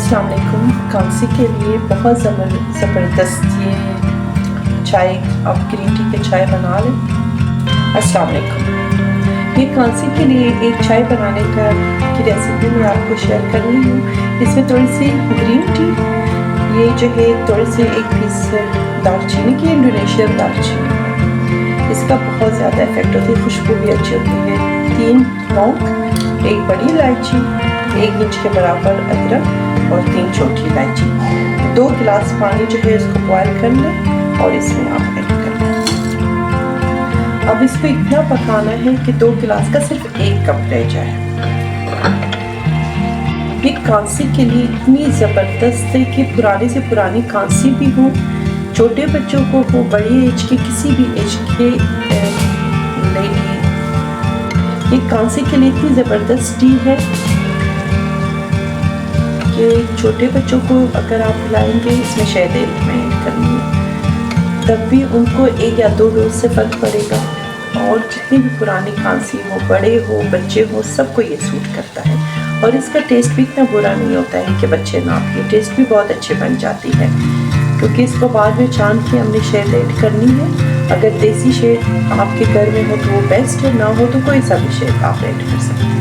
अस्सलाम वालेकुम। खांसी के लिए बहुत ज़बरदस्त ये चाय, आप ग्रीन टी के चाय बना लें। अस्सलाम वालेकुम। ये खांसी के लिए एक चाय बनाने की रेसिपी मैं आपको शेयर कर रही हूँ। इसमें थोड़ी सी ग्रीन टी, ये जो है थोड़ी सी एक पीस दालचीनी की, इंडोनेशियन दालचीनी है, इसका बहुत ज़्यादा इफेक्ट होती है, खुशबू भी अच्छी होती है। 3 लौंग, एक बड़ी इलायची, 1 इंच के बराबर अदरक और 3 छोटी इलायची। 2 गिलास पानी जो है इसको बॉयल कर लें और इसमें आप ऐड कर लें। अब इसको इतना पकाना है कि 2 गिलास का सिर्फ 1 कप रह जाए। ये खांसी के लिए इतनी ज़बरदस्त है कि पुराने से पुरानी खांसी भी हो, छोटे बच्चों को हो, बड़ी एज के किसी भी एज के लेडी, ये खांसी के लिए इतनी ज़बरदस्त टी है कि छोटे बच्चों को अगर आप पिलाएंगे, इसमें शहद में ऐड करनी है, तब भी उनको 1 या 2 डोज से फ़र्क पड़ेगा। और जितनी भी पुरानी खांसी हो, बड़े हो, बच्चे हो, सबको ये सूट करता है। और इसका टेस्ट भी इतना बुरा नहीं होता है कि बच्चे ना पिए, टेस्ट भी बहुत अच्छे बन जाती है, क्योंकि इसको बाद में छान के हमने शहद ऐड करनी है। अगर देसी शहद आपके घर में हो तो वो बेस्ट है, ना हो तो कोई सा भी शहद आप ऐड कर सकते हैं।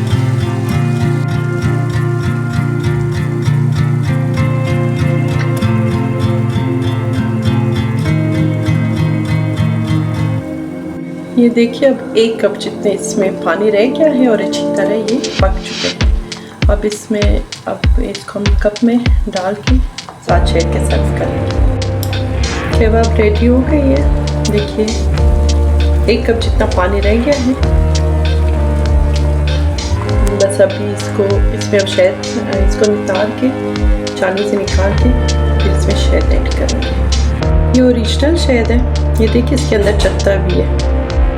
ये देखिए, अब 1 कप जितने इसमें पानी रह गया है और अच्छी तरह ये पक चुके हैं। अब इसमें इसको हम कप में डाल के साथ छेड़ के सर्व करेंगे। जब अब रेडी हो गई है, देखिए 1 कप जितना पानी रह गया है। बस अभी इसमें अब शहद, इसको निकाल के छानी से निकाल के फिर इसमें शहद ऐड करेंगे। ये ओरिजिनल शहद है, ये देखिए इसके अंदर चत्ता भी है।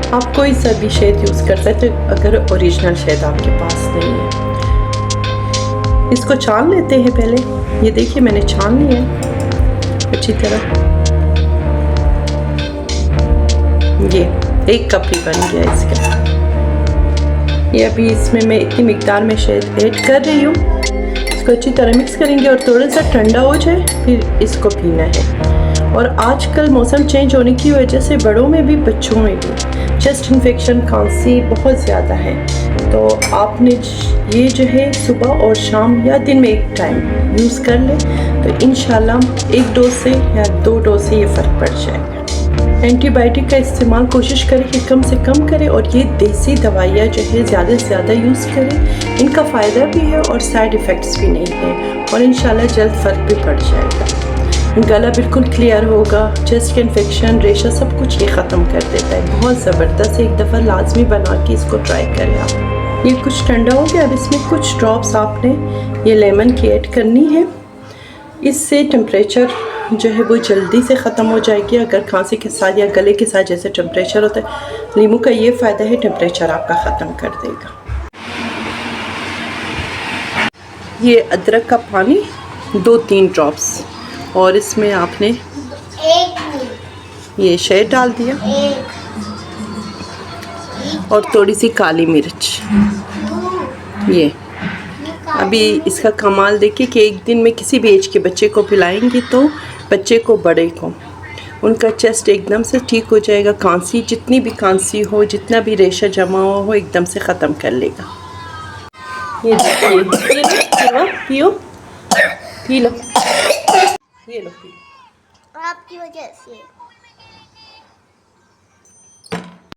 आप कोई सा भी शहद यूज़ कर सकते हैं अगर ओरिजिनल शहद आपके पास नहीं है। इसको छान लेते हैं पहले। ये देखिए मैंने छान लिया है अच्छी तरह। ये 1 कप ही बन गया इसका। ये अभी इसमें मैं इतनी मिकदार में शहद ऐड कर रही हूँ। इसको अच्छी तरह मिक्स करेंगे और थोड़ा सा ठंडा हो जाए फिर इसको पीना है। और आजकल मौसम चेंज होने की वजह से बड़ों में भी बच्चों में भी चेस्ट इन्फेक्शन, खांसी बहुत ज़्यादा है, तो आपने ये जो है सुबह और शाम या दिन में 1 टाइम यूज़ कर लें तो इंशाल्लाह 1 डोज से या 2 डोज से ये फ़र्क पड़ जाएगा। एंटीबायोटिक का इस्तेमाल कोशिश करें कि कम से कम करें और ये देसी दवाइयाँ जो है ज़्यादा से ज़्यादा यूज़ करें। इनका फ़ायदा भी है और साइड इफ़ेक्ट्स भी नहीं है और इंशाल्लाह जल्द फ़र्क भी पड़ जाएगा। गला बिल्कुल क्लियर होगा, चेस्ट के इन्फेक्शन, रेशा, सब कुछ ये ख़त्म कर देता है। बहुत ज़बरदस्त है, एक दफ़ा लाजमी बना के इसको ट्राई करें आप। ये कुछ ठंडा हो गया, अब इसमें कुछ ड्रॉप्स आपने ये लेमन की ऐड करनी है। इससे टेम्परेचर जो है वो जल्दी से ख़त्म हो जाएगी। अगर खांसी के साथ या गले के साथ जैसे टेम्परेचर होता है, नींबू का ये फ़ायदा है, टेम्परेचर आपका ख़त्म कर देगा। ये अदरक का पानी 2-3 ड्रॉप्स और इसमें आपने ये शहद डाल दिया और थोड़ी सी काली मिर्च। ये अभी इसका कमाल देखिए कि एक दिन में किसी भी एज के बच्चे को पिलाएंगे तो बच्चे को, बड़े को, उनका चेस्ट एकदम से ठीक हो जाएगा। खांसी, जितनी भी खांसी हो, जितना भी रेशा जमा हो, एकदम से ख़त्म कर लेगा। ये देखिए, पियो, पी लो, ये लो, आपकी वजह से।